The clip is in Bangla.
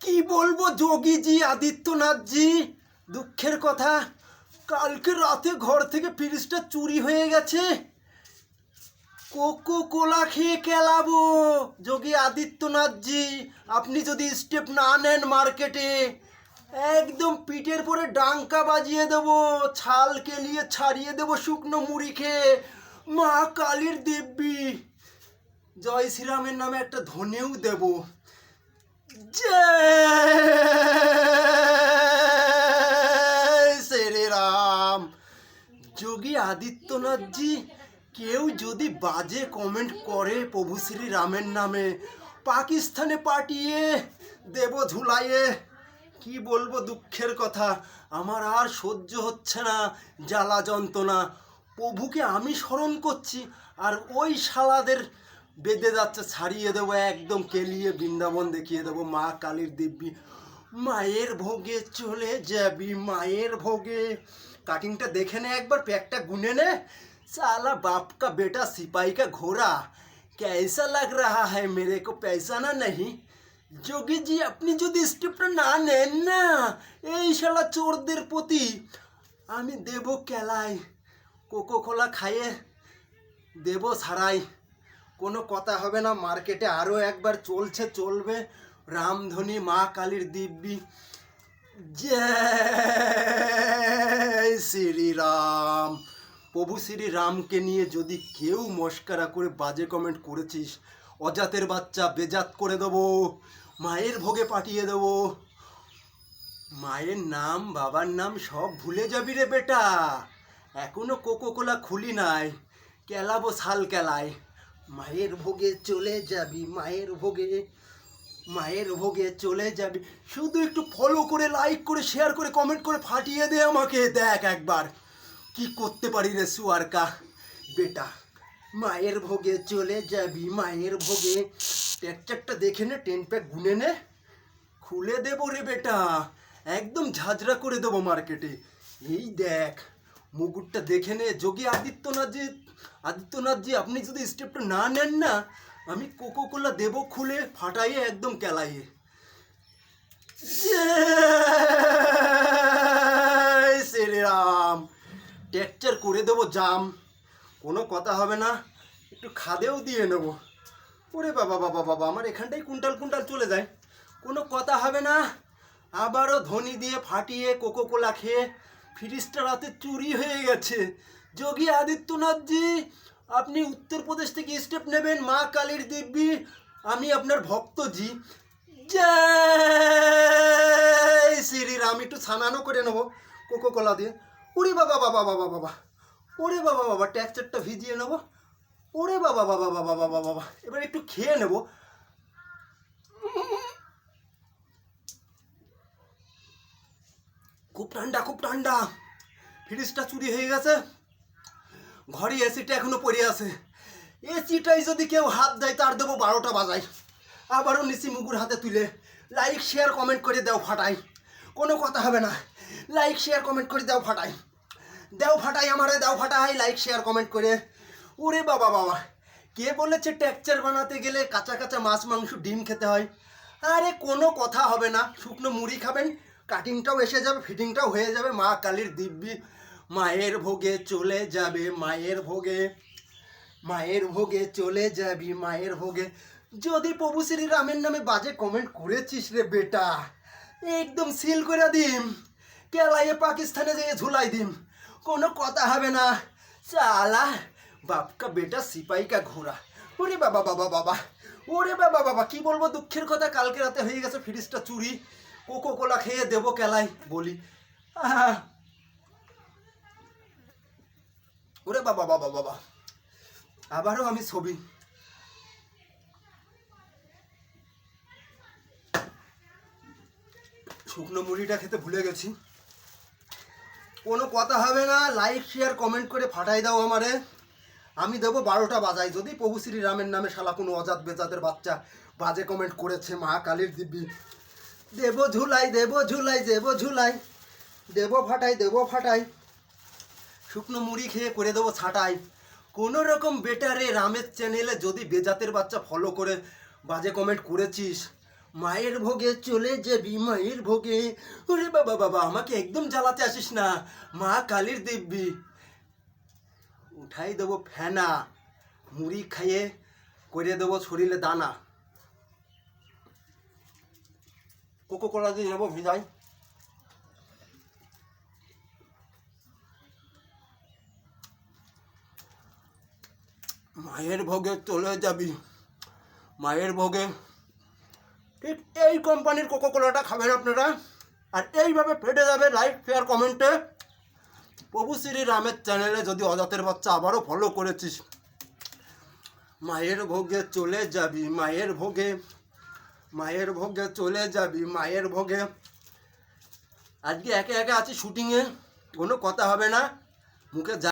কি বলবো যোগীজি আদিত্যনাথজি, দুঃখের কথা, কালকে রাতে ঘর থেকে ফ্রিজটা চুরি হয়ে গেছে। কোকো কোলা খেয়ে কেলাবো। যোগী আদিত্যনাথজি, আপনি যদি স্টেপ না নেন মার্কেটে, একদম পিঠের পরে ডাঙ্কা বাজিয়ে দেবো, ছাল কেলিয়ে ছাড়িয়ে দেবো শুকনো মুড়ি খেয়ে। মা কালীর দিব্যি, জয় শ্রীরামের নামে একটা ধনেও দেবো। জয় শ্রীরাম। যোগী আদিত্যনাথজি, কেউ যদি বাজে কমেন্ট করে প্রভু শ্রী রামের নামে, পাকিস্তানে পাঠিয়ে দেব ঝুলাইয়ে। কি বলবো দুঃখের কথা, আমার আর সহ্য হচ্ছে না জ্বালা যন্ত্রণা। প্রভুকে আমি স্মরণ করছি আর ওই শালাদের বেঁধে যাচ্ছে, ছাড়িয়ে দেবো একদম কেলিয়ে, বৃন্দাবন দেখিয়ে দেবো মা কালীর দিব্যি। মায়ের ভোগে চলে যাবি, মায়ের ভোগে। কাটিংটা দেখে নে একবার, প্যাকটা গুনে নে। साला बाप का बेटा सिपाही का घोड़ा, कैसा लग रहा है मेरे को, पैसा ना नहीं। যোগী জি, আপনি যদি স্টেপটা না নেন না, এই শালা চোরদের প্রতি আমি দেব কেলাই। কোকো কোলা খাইয়ে দেব ছাড়াই। কোনো কথা হবে না, মার্কেটে আরও একবার চলবে রামধনী মা কালীর দিব্যি। জয় শ্রীরাম। প্রভু শ্রী রামকে নিয়ে যদি কেউ মস্করা করে বাজে কমেন্ট করেছিস, অজাতের বাচ্চা বেজাত করে দেবো, মায়ের ভোগে পাঠিয়ে দেবো। মায়ের নাম বাবার নাম সব ভুলে যাবি রে বেটা। এখনো কোকো কোলা খুলি নাই, কেলাবো শাল কেলায়। মায়ের ভোগে চলে যাবি, মায়ের ভোগে, মায়ের ভোগে চলে যাবি। শুধু একটু ফলো করে, লাইক করে, শেয়ার করে, কমেন্ট করে ফাটিয়ে দে আমাকে। দেখ একবার কি করতে পারি রে সুয়ারকা বেটা। মায়ের ভোগে চলে যাবি, মায়ের ভোগে। টেকচারটা দেখে নে, 10 প্যাক গুনে নে, খুলে দেবো রে বেটা, একদম ঝাঁঝরা করে দেবো মার্কেটে। এই দেখ মুকুটটা দেখে নে। যোগী আদিত্যনাথজি, আপনি যদি স্টেপটা না নেন না, আমি কোকো কোলা দেবো খুলে, ফাটাইয়ে একদম কেলাইয়ে। জয় শ্রীরাম। টেকচার করে দেবো জাম, কোনো কথা হবে না। একটু খাদেও দিয়ে নেবো। ওরে বাবা বাবা বাবা, আমার এখানটাই কুইন্টাল কুইন্টাল চলে যায়, কোনো কথা হবে না। আবারও ধনী দিয়ে ফাটিয়ে কোকো কোলা খেয়ে ফ্রিজটা রাতে চুরি হয়ে গেছে। যোগী আদিত্যনাথজি, আপনি উত্তরপ্রদেশ থেকে স্টেপ নেবেন মা কালীর দিব্যি, আমি আপনার ভক্তজি। জয় শ্রীরাম। একটু ছানানো করে নেবো কোকো কোলা দিয়ে। ওরে বাবা বাবা বাবা বাবা, ওরে বাবা বাবা, টেক্সচারটা ভিজিয়ে নেবো। ওরে বাবা বাবা বাবা বাবা বাবা, এবার একটু খেয়ে নেবো। খুব ঠান্ডা, খুব ঠান্ডা। ফ্রিজটা চুরি হয়ে গেছে, ঘরে এসিটা এখনো পড়ে আছে। এসিটাই যদি কেউ হাত দেয়, তার দেবো 12টা বাজায়। আবারও নিচি মুগুর হাতে তুলে লাইক শেয়ার কমেন্ট করে দাও ফাটাই, কোনো কথা হবে না। লাইক শেয়ার কমেন্ট করে দাও ফাটাই, দাও ফাটাই, আমারে দাও ফাটাই, লাইক শেয়ার কমেন্ট করে। ওরে বাবা বাবা, কে বলেছে টেক্সচার বানাতে গেলে কাঁচা কাঁচা মাছ মাংস ডিম খেতে হয়? আরে কোনো কথা হবে না, শুকনো মুড়ি খাবেন, কাটিংটাও এসে যাবে, ফিটিংটাও হয়ে যাবে। মা কালীর দিব্যি, মায়ের ভোগে চলে যাবে, মায়ের ভোগে, মায়ের ভোগে চলে যাবি, মায়ের ভোগে। যদি প্রভু শ্রী রামের নামে বাজে কমেন্ট করেছিস রে বেটা, একদম সিল করে দিম, কেলাইয়ে পাকিস্তানে যেয়ে ঝুলাই দিম, কোনো কথা হবে না। চালা বাপ কা বেটা সিপাহি কা ঘোড়া। ওরে বাবা বাবা বাবা, ওরে বাবা বাবা, কি বলবো দুঃখের কথা, কালকে রাতে হয়ে গেছে ফ্রিজটা চুরি। কোকো কোলা খেয়ে দেবো কেলাই বলি। ওরে বাবা বাবা বাবা, আবারও আমি ছবি। শুকনো মুড়িটা খেতে ভুলে গেছি, কোনো কথা হবে না। লাইক শেয়ার কমেন্ট করে ফাটাই দাও আমারে, আমি দেবো 12টা বাজাই। যদি প্রভু শ্রী রামের নামে শালা কোনো অজাত বেজাতের বাচ্চা বাজে কমেন্ট করেছে, মা কালীর দিব্যি, দেবো ঝুলাই, দেবো ঝুলাই, দেবো ঝুলাই, দেবো ফাটাই, দেবো ফাটাই। শুকনো মুড়ি খেয়ে করে দেবো ছাটাই। কোনো রকম বেটারে রামের চ্যানেলে যদি বেজাতের বাচ্চা ফলো করে বাজে কমেন্ট করেছিস, মায়ের ভোগে চলে যাবি মায়ের ভোগে। ওরে বাবা বাবা, আমাকে একদম জ্বালাতে আসিস না, মা কালীর দিব্যি। উঠাই দেবো ফেনা, মুড়ি খাইয়ে করে দেবো শরীরে দানা। কোকো কোলা দিয়ে নেবো ভিজাই। মায়ের ভোগে চলে যাবি মায়ের ভোগে। ঠিক এই কোম্পানির কোকো কোলাটা খাবেন আপনারা, আর এইভাবে ফেটে যাবে। লাইক শেয়ার কমেন্টে। প্রভু শ্রী রামের চ্যানেলে যদি অজাতের বাচ্চা আবারও ফলো করেছিস, মায়ের ভোগে চলে যাবি মায়ের ভোগে, মায়ের ভোগে চলে যাবি মায়ের ভোগে। আজকে একে একে আছি শুটিংয়ে, কোনো কথা হবে না, মুখে